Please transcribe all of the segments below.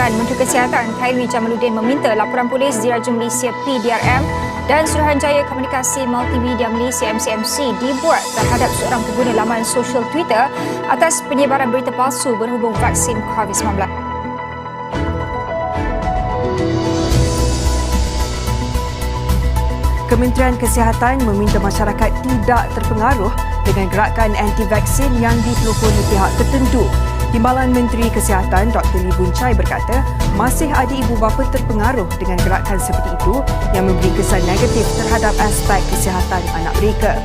Perdana Menteri Kesihatan Khairy Jamaluddin meminta laporan polis Diraja Malaysia PDRM dan Suruhanjaya Komunikasi Multimedia Malaysia MCMC dibuat terhadap seorang pengguna laman sosial Twitter atas penyebaran berita palsu berhubung vaksin COVID-19. Kementerian Kesihatan meminta masyarakat tidak terpengaruh dengan gerakan anti-vaksin yang dipelopori pihak tertentu. Timbalan Menteri Kesihatan Dr. Lee Boon Chye berkata, masih ada ibu bapa terpengaruh dengan gerakan seperti itu yang memberi kesan negatif terhadap aspek kesihatan anak mereka.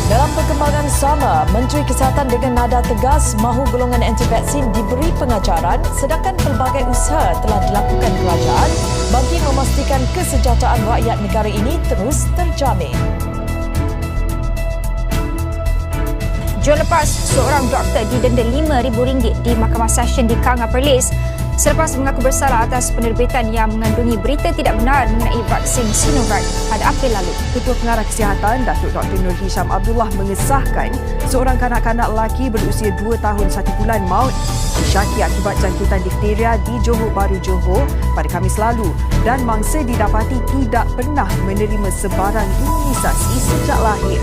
Dalam perkembangan sama, Menteri Kesihatan dengan nada tegas mahu golongan anti-vaksin diberi pengajaran sedangkan pelbagai usaha telah dilakukan kerajaan bagi memastikan kesejahteraan rakyat negara ini terus terjamin. Jom lepas, seorang doktor didenda RM5,000 di Mahkamah Session di Kang Perlis selepas mengaku bersalah atas penerbitan yang mengandungi berita tidak benar mengenai vaksin Sinovac pada April lalu. Ketua Pengarah Kesihatan, Datuk Dr. Nur Hisham Abdullah mengesahkan seorang kanak-kanak lelaki berusia 2 tahun 1 bulan maut disyaki akibat jangkitan difteria di Johor Bahru, Johor pada Khamis lalu dan mangsa didapati tidak pernah menerima sebarang imunisasi sejak lahir.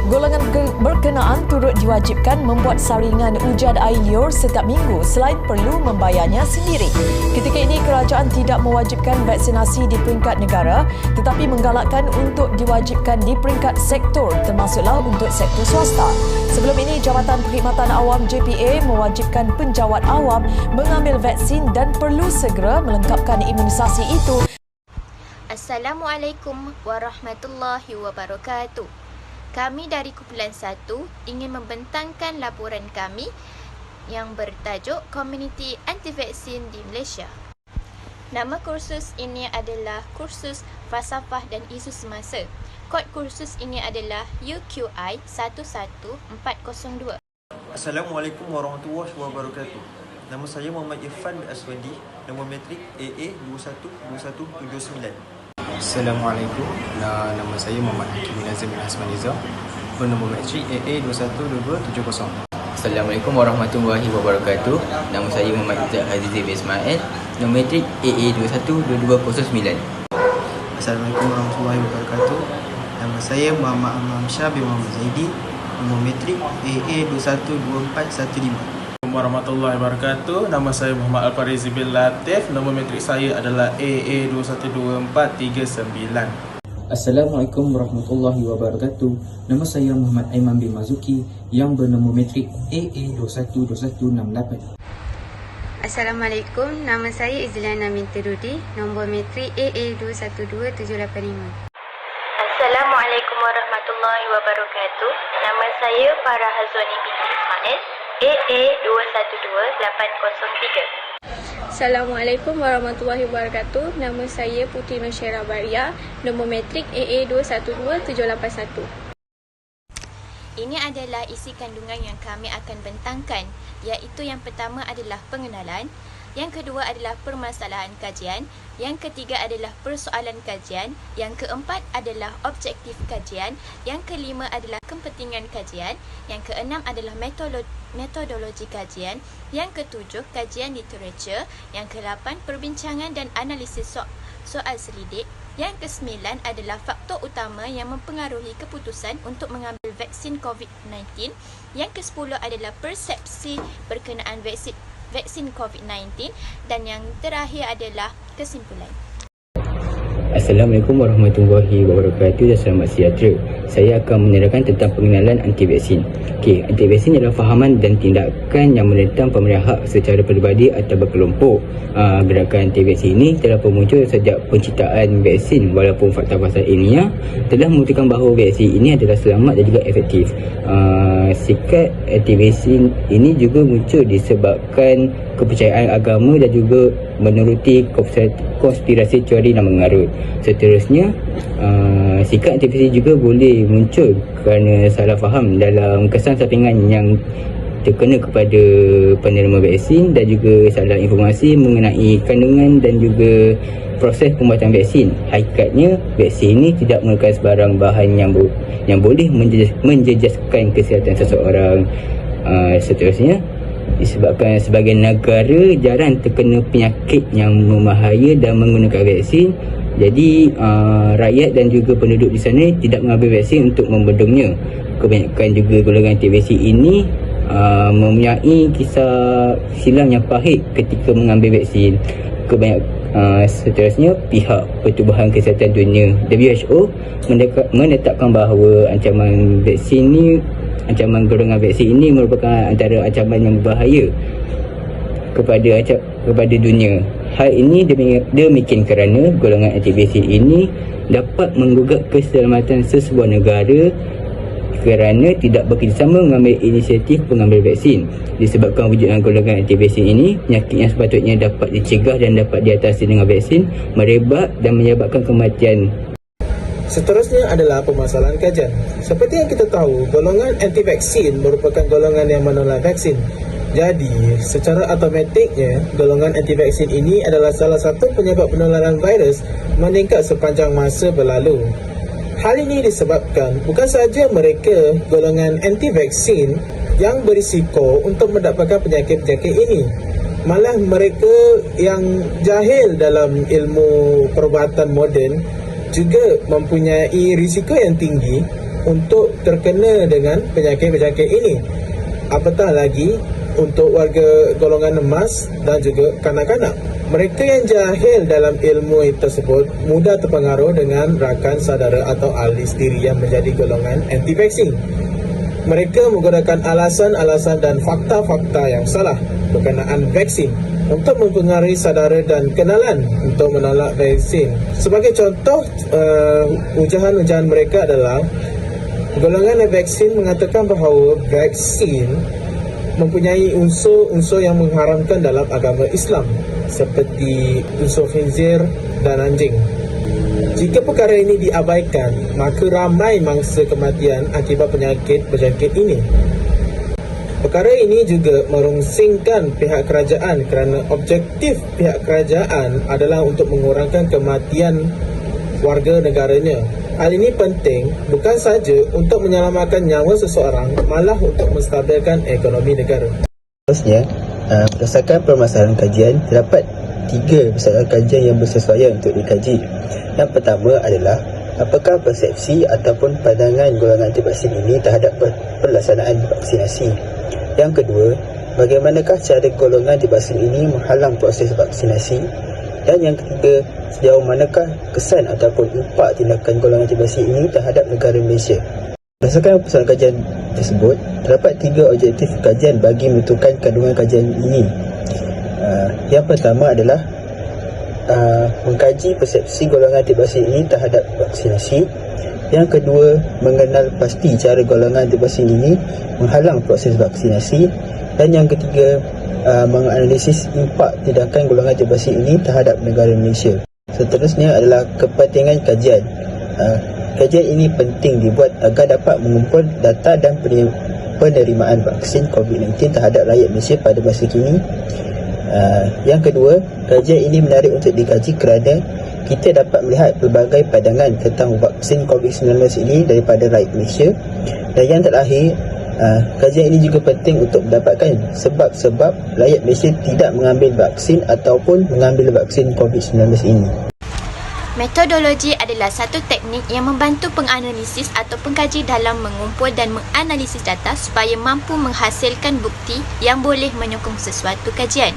Golongan berkenaan turut diwajibkan membuat saringan ujian air liur setiap minggu selain perlu membayarnya sendiri. Ketika ini, kerajaan tidak mewajibkan vaksinasi di peringkat negara tetapi menggalakkan untuk diwajibkan di peringkat sektor termasuklah untuk sektor swasta. Sebelum ini, Jabatan Perkhidmatan Awam JPA mewajibkan penjawat awam mengambil vaksin dan perlu segera melengkapkan imunisasi itu. Assalamualaikum warahmatullahi wabarakatuh. Kami dari Kumpulan 1 ingin membentangkan laporan kami yang bertajuk Komuniti Anti-Vaksin di Malaysia. Nama kursus ini adalah Kursus Falsafah dan Isu Semasa. Kod kursus ini adalah UQI 11402. Assalamualaikum warahmatullahi wabarakatuh. Nama saya Muhammad Irfan bin Aswandi, nombor matrik AA212179. Assalamualaikum. Nama saya Muhammad Hakim Nazim bin Hasman Izzah, bernombor matrik AA222270. Assalamualaikum warahmatullahi wabarakatuh. Nama saya Muhammad Izzah Azizi bin Ismail, nombor matrik AA212209. Assalamualaikum warahmatullahi wabarakatuh. Nama saya Muhammad Amam Shah bin Muhammad Zaidi, nombor matrik AA212415. Warahmatullahi wabarakatuh. Nama saya Muhammad Al-Farizi bin Latif. Nombor matrik saya adalah AA212439. Assalamualaikum warahmatullahi wabarakatuh. Nama saya Muhammad Aiman bin Mazuki yang bernombor matrik AA212168. Assalamualaikum. Nama saya Izliana binti Rudi, nombor matrik AA212785. Assalamualaikum warahmatullahi wabarakatuh. Nama saya Farah Hazwani binti Ismail, AA212803. Assalamualaikum warahmatullahi wabarakatuh. Nama saya Putri Nusyairah Baria, nombor matrik AA212781. Ini adalah isi kandungan yang kami akan bentangkan, iaitu yang pertama adalah pengenalan, yang kedua adalah permasalahan kajian, yang ketiga adalah persoalan kajian, yang keempat adalah objektif kajian, yang kelima adalah kepentingan kajian, yang keenam adalah metodologi kajian, yang ketujuh kajian literatur, yang ke-8 perbincangan dan analisis soal selidik, yang ke-9 adalah faktor utama yang mempengaruhi keputusan untuk mengambil vaksin COVID-19, yang ke-10 adalah persepsi berkenaan vaksin COVID-19 dan yang terakhir adalah kesimpulan. Assalamualaikum warahmatullahi wabarakatuh dan selamat sejahtera. Saya akan menerangkan tentang pengenalan anti-vaksin. Anti-vaksin adalah fahaman dan tindakan yang menentang pemberian hak secara peribadi atau berkelompok. Gerakan anti-vaksin ini telah muncul sejak penciptaan vaksin, walaupun fakta-fakta ilmiah telah membuktikan bahawa vaksin ini adalah selamat dan juga efektif. Sikap anti-vaksin ini juga muncul disebabkan kepercayaan agama dan juga menuruti konspirasi teori dan mengarut. Seterusnya, sikap anti-vaksin juga boleh muncul kerana salah faham dalam kesan sampingan yang terkena kepada penerima vaksin dan juga salah informasi mengenai kandungan dan juga proses pembuatan vaksin. Hakikatnya, vaksin ini tidak merupakan sebarang bahan yang boleh menjejaskan kesihatan seseorang. Seterusnya, disebabkan sebagai negara jarang terkena penyakit yang memahaya dan menggunakan vaksin, jadi rakyat dan juga penduduk di sana tidak mengambil vaksin untuk membendungnya. Kebanyakan juga golongan anti-vaksin ini mempunyai kisah silam yang pahit ketika mengambil vaksin. Seterusnya, pihak Pertubuhan Kesihatan Dunia WHO menetapkan bahawa ancaman golongan vaksin ini merupakan antara ancaman yang berbahaya kepada dunia. Hal ini demikian kerana golongan anti-vaksin ini dapat menggugat keselamatan sesebuah negara kerana tidak bekerjasama mengambil inisiatif pengambil vaksin. Disebabkan wujudnya golongan anti-vaksin ini, penyakit yang sepatutnya dapat dicegah dan dapat diatasi dengan vaksin merebak dan menyebabkan kematian. Seterusnya adalah permasalahan kajian. Seperti yang kita tahu, golongan anti-vaksin merupakan golongan yang menolak vaksin. Jadi, secara automatiknya, golongan anti-vaksin ini adalah salah satu penyebab penularan virus meningkat sepanjang masa berlalu. Hal ini disebabkan bukan sahaja mereka golongan anti-vaksin yang berisiko untuk mendapatkan penyakit-penyakit ini, malah mereka yang jahil dalam ilmu perubatan moden juga mempunyai risiko yang tinggi untuk terkena dengan penyakit-penyakit ini. Apatah lagi untuk warga golongan emas dan juga kanak-kanak. Mereka yang jahil dalam ilmu tersebut mudah terpengaruh dengan rakan saudara atau ahli sendiri yang menjadi golongan anti-vaksin. Mereka menggunakan alasan-alasan dan fakta-fakta yang salah berkenaan vaksin untuk mempengaruhi saudara dan kenalan untuk menolak vaksin. Sebagai contoh, ujahan-ujahan mereka adalah golongan vaksin mengatakan bahawa vaksin mempunyai unsur-unsur yang mengharamkan dalam agama Islam seperti unsur khinzir dan anjing. Jika perkara ini diabaikan, maka ramai mangsa kematian akibat penyakit-penyakit ini. Perkara ini juga merungsingkan pihak kerajaan kerana objektif pihak kerajaan adalah untuk mengurangkan kematian warga negaranya. Hal ini penting bukan sahaja untuk menyelamatkan nyawa seseorang, malah untuk menstabilkan ekonomi negara. Seterusnya, berdasarkan permasalahan kajian, terdapat 3 persoalan kajian yang bersesuaian untuk dikaji. Yang pertama adalah apakah persepsi ataupun pandangan golongan anti-vaksin ini terhadap pelaksanaan vaksinasi. Yang kedua, bagaimanakah cara golongan anti-vaksin ini menghalang proses vaksinasi. Dan yang ketiga, sejauh manakah kesan ataupun impak tindakan golongan anti-vaksin ini terhadap negara Malaysia. Berdasarkan persoalan kajian tersebut, terdapat 3 objektif kajian bagi menentukan kandungan kajian ini. Yang pertama adalah mengkaji persepsi golongan anti-vaksin ini terhadap vaksinasi. Yang kedua, mengenal pasti cara golongan anti-vaksin ini menghalang proses vaksinasi. Dan yang ketiga, menganalisis impak tindakan golongan anti-vaksin ini terhadap negara Malaysia. Seterusnya adalah kepentingan kajian. Kajian ini penting dibuat agar dapat mengumpul data dan penerimaan vaksin COVID-19 terhadap rakyat Malaysia pada masa kini. Yang kedua, kajian ini menarik untuk dikaji kerana kita dapat melihat pelbagai pandangan tentang vaksin COVID-19 ini daripada rakyat Malaysia. Dan yang terakhir, kajian ini juga penting untuk mendapatkan sebab-sebab rakyat Malaysia tidak mengambil vaksin ataupun mengambil vaksin COVID-19 ini. Metodologi adalah satu teknik yang membantu penganalisis atau pengkaji dalam mengumpul dan menganalisis data supaya mampu menghasilkan bukti yang boleh menyokong sesuatu kajian.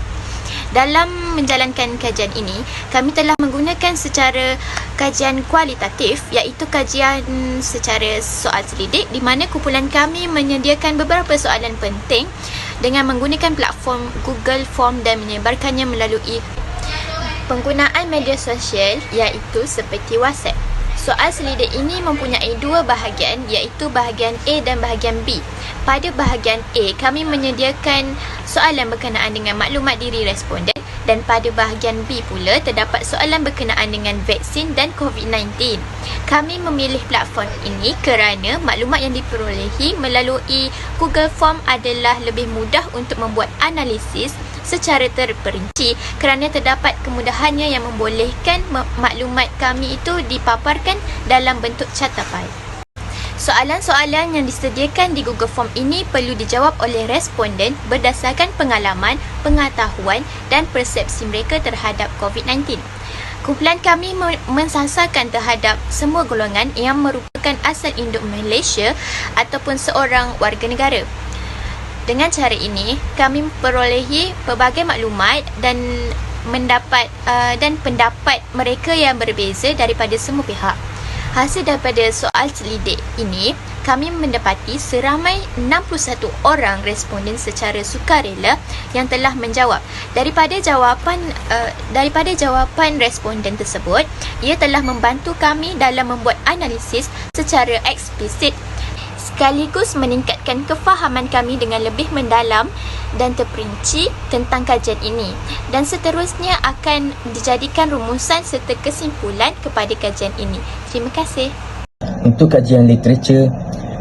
Dalam menjalankan kajian ini, kami telah menggunakan secara kajian kualitatif, iaitu kajian secara soal selidik, di mana kumpulan kami menyediakan beberapa soalan penting dengan menggunakan platform Google Form dan menyebarkannya melalui penggunaan media sosial iaitu seperti WhatsApp. Soal selidik ini mempunyai 2 bahagian iaitu bahagian A dan bahagian B. Pada bahagian A, kami menyediakan soalan berkenaan dengan maklumat diri responden Dan pada bahagian B pula terdapat soalan berkenaan dengan vaksin dan COVID-19. Kami memilih platform ini kerana maklumat yang diperolehi melalui Google Form adalah lebih mudah untuk membuat analisis secara terperinci kerana terdapat kemudahannya yang membolehkan maklumat kami itu dipaparkan dalam bentuk catatan. Soalan-soalan yang disediakan di Google Form ini perlu dijawab oleh responden berdasarkan pengalaman, pengetahuan dan persepsi mereka terhadap COVID-19. Kumpulan kami mensasarkan terhadap semua golongan yang merupakan asal induk Malaysia ataupun seorang warga negara. Dengan cara ini, kami memperolehi pelbagai maklumat dan pendapat mereka yang berbeza daripada semua pihak. Hasil daripada soal selidik ini, kami mendapati seramai 61 orang responden secara sukarela yang telah menjawab. Daripada jawapan responden tersebut, ia telah membantu kami dalam membuat analisis secara eksplisit sekaligus meningkatkan kefahaman kami dengan lebih mendalam dan terperinci tentang kajian ini, dan seterusnya akan dijadikan rumusan serta kesimpulan kepada kajian ini. Terima kasih. Untuk kajian literatur,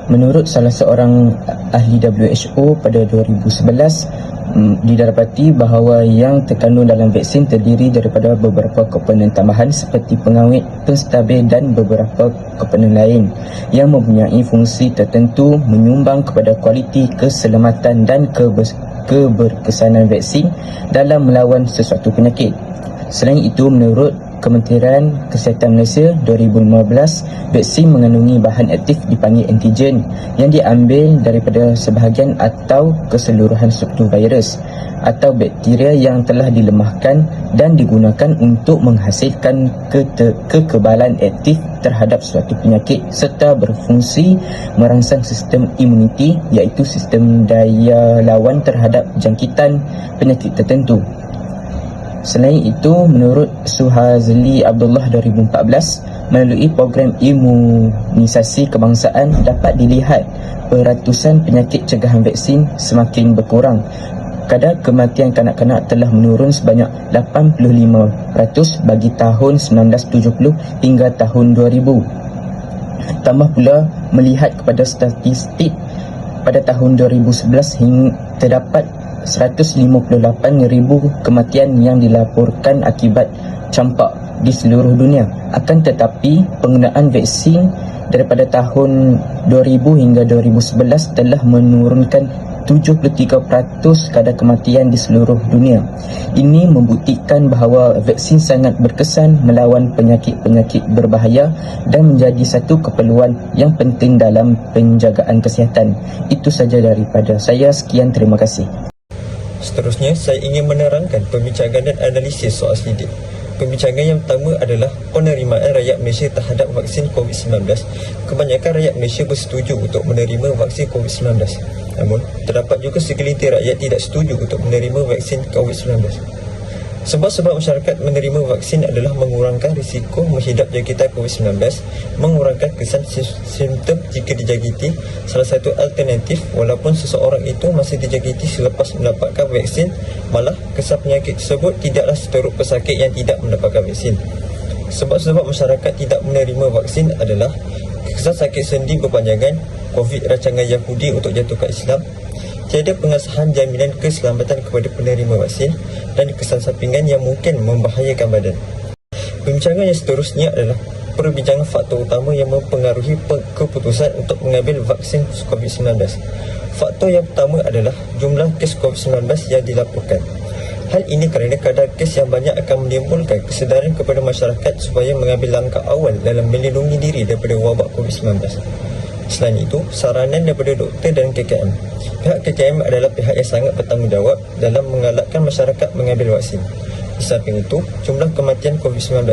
menurut salah seorang ahli WHO pada 2011, didapati bahawa yang terkandung dalam vaksin terdiri daripada beberapa komponen tambahan seperti pengawet, penstabil dan beberapa komponen lain yang mempunyai fungsi tertentu menyumbang kepada kualiti, keselamatan dan keberkesanan vaksin dalam melawan sesuatu penyakit. Selain itu, menurut Kementerian Kesihatan Malaysia 2015, vaksin mengandungi bahan aktif dipanggil antigen yang diambil daripada sebahagian atau keseluruhan struktur virus atau bakteria yang telah dilemahkan dan digunakan untuk menghasilkan kekebalan aktif terhadap suatu penyakit serta berfungsi merangsang sistem imuniti, iaitu sistem daya lawan terhadap jangkitan penyakit tertentu. Selain itu, menurut Suhazli Abdullah 2014, melalui program imunisasi kebangsaan dapat dilihat peratusan penyakit cegahan vaksin semakin berkurang. Kadar kematian kanak-kanak telah menurun sebanyak 85% bagi tahun 1970 hingga tahun 2000. Tambah pula, melihat kepada statistik pada tahun 2011 hingga terdapat 158,000 kematian yang dilaporkan akibat campak di seluruh dunia. Akan tetapi, penggunaan vaksin daripada tahun 2000 hingga 2011 telah menurunkan 73% kadar kematian di seluruh dunia. Ini membuktikan bahawa vaksin sangat berkesan melawan penyakit-penyakit berbahaya dan menjadi satu keperluan yang penting dalam penjagaan kesihatan. Itu saja daripada saya. Sekian, terima kasih. Seterusnya, saya ingin menerangkan pembincangan dan analisis soal selidik. Pembincangan yang pertama adalah penerimaan rakyat Malaysia terhadap vaksin COVID-19. Kebanyakan rakyat Malaysia bersetuju untuk menerima vaksin COVID-19. Namun, terdapat juga segelintir rakyat tidak setuju untuk menerima vaksin COVID-19. Sebab-sebab masyarakat menerima vaksin adalah mengurangkan risiko menghidap jangkitan COVID-19, mengurangkan kesan simptom jika dijangkiti. Salah satu alternatif, walaupun seseorang itu masih dijangkiti selepas mendapatkan vaksin, malah kesan penyakit tersebut tidaklah seteruk pesakit yang tidak mendapatkan vaksin. Sebab-sebab masyarakat tidak menerima vaksin adalah kesan sakit sendi berpanjangan, COVID rancangan Yahudi untuk jatuhkan Islam, tiada pengesahan jaminan keselamatan kepada penerima vaksin dan kesan sampingan yang mungkin membahayakan badan. Pembincangan yang seterusnya adalah perbincangan faktor utama yang mempengaruhi keputusan untuk mengambil vaksin COVID-19. Faktor yang pertama adalah jumlah kes COVID-19 yang dilaporkan. Hal ini kerana kadar kes yang banyak akan menimbulkan kesedaran kepada masyarakat supaya mengambil langkah awal dalam melindungi diri daripada wabak COVID-19. Selain itu, saranan daripada doktor dan KKM. Pihak KKM adalah pihak yang sangat bertanggungjawab dalam menggalakkan masyarakat mengambil vaksin. Di samping itu, jumlah kematian COVID-19.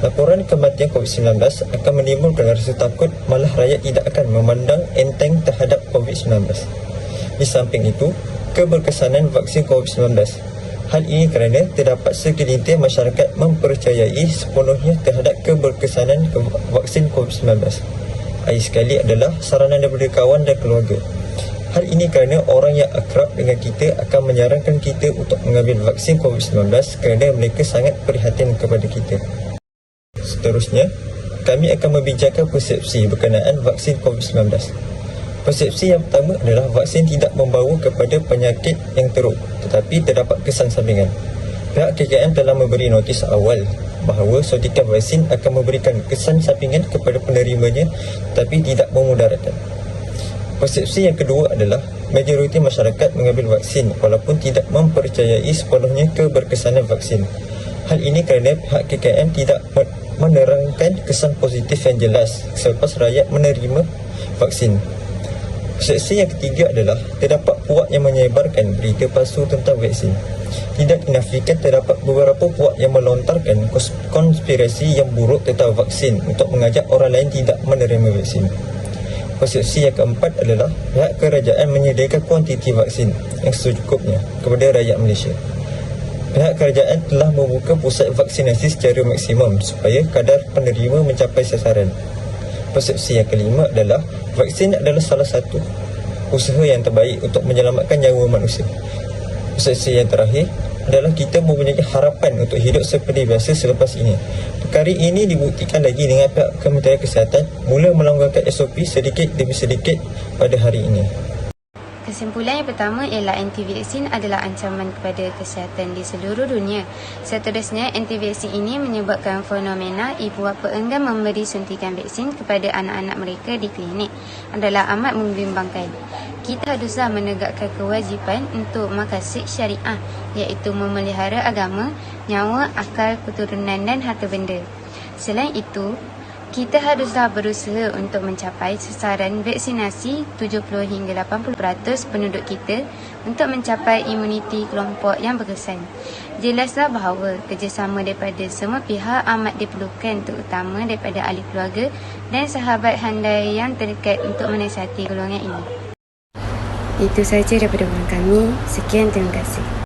Laporan kematian COVID-19 akan menimbulkan rasa takut, malah rakyat tidak akan memandang enteng terhadap COVID-19. Di samping itu, keberkesanan vaksin COVID-19. Hal ini kerana terdapat segelintir masyarakat mempercayai sepenuhnya terhadap keberkesanan vaksin COVID-19. Akhir sekali adalah saranan daripada kawan dan keluarga. Hal ini kerana orang yang akrab dengan kita akan menyarankan kita untuk mengambil vaksin COVID-19 kerana mereka sangat prihatin kepada kita. Seterusnya, kami akan membincangkan persepsi berkenaan vaksin COVID-19. Persepsi yang pertama adalah vaksin tidak membawa kepada penyakit yang teruk tetapi terdapat kesan sampingan. Pihak KKM telah memberi notis awal bahawa suntikan vaksin akan memberikan kesan sampingan kepada penerimanya tetapi tidak memudaratkan. Persepsi yang kedua adalah majoriti masyarakat mengambil vaksin walaupun tidak mempercayai sepenuhnya keberkesanan vaksin. Hal ini kerana pihak KKM tidak menerangkan kesan positif yang jelas selepas rakyat menerima vaksin. Persepsi yang ketiga adalah terdapat puak yang menyebarkan berita palsu tentang vaksin. Tidak dinafikan terdapat beberapa puak yang melontarkan konspirasi yang buruk tentang vaksin untuk mengajak orang lain tidak menerima vaksin. Persepsi yang keempat adalah pihak kerajaan menyediakan kuantiti vaksin yang secukupnya kepada rakyat Malaysia. Pihak kerajaan telah membuka pusat vaksinasi secara maksimum supaya kadar penerima mencapai sasaran. Persepsi yang kelima adalah vaksin adalah salah satu usaha yang terbaik untuk menyelamatkan nyawa manusia. Persepsi yang terakhir adalah kita mempunyai harapan untuk hidup seperti biasa selepas ini. Perkara ini dibuktikan lagi dengan pihak Kementerian Kesihatan mula melonggarkan SOP sedikit demi sedikit pada hari ini. Kesimpulan yang pertama ialah anti-vaksin adalah ancaman kepada kesihatan di seluruh dunia. Seterusnya, anti-vaksin ini menyebabkan fenomena ibu bapa enggan memberi suntikan vaksin kepada anak-anak mereka di klinik adalah amat membimbangkan. Kita haruslah menegakkan kewajipan untuk maqasid syariah iaitu memelihara agama, nyawa, akal, keturunan dan harta benda. Selain itu, kita haruslah berusaha untuk mencapai sasaran vaksinasi 70 hingga 80% penduduk kita untuk mencapai imuniti kelompok yang berkesan. Jelaslah bahawa kerjasama daripada semua pihak amat diperlukan terutama daripada ahli keluarga dan sahabat handai yang terdekat untuk menasihati golongan ini. Itu sahaja daripada kami. Sekian, terima kasih.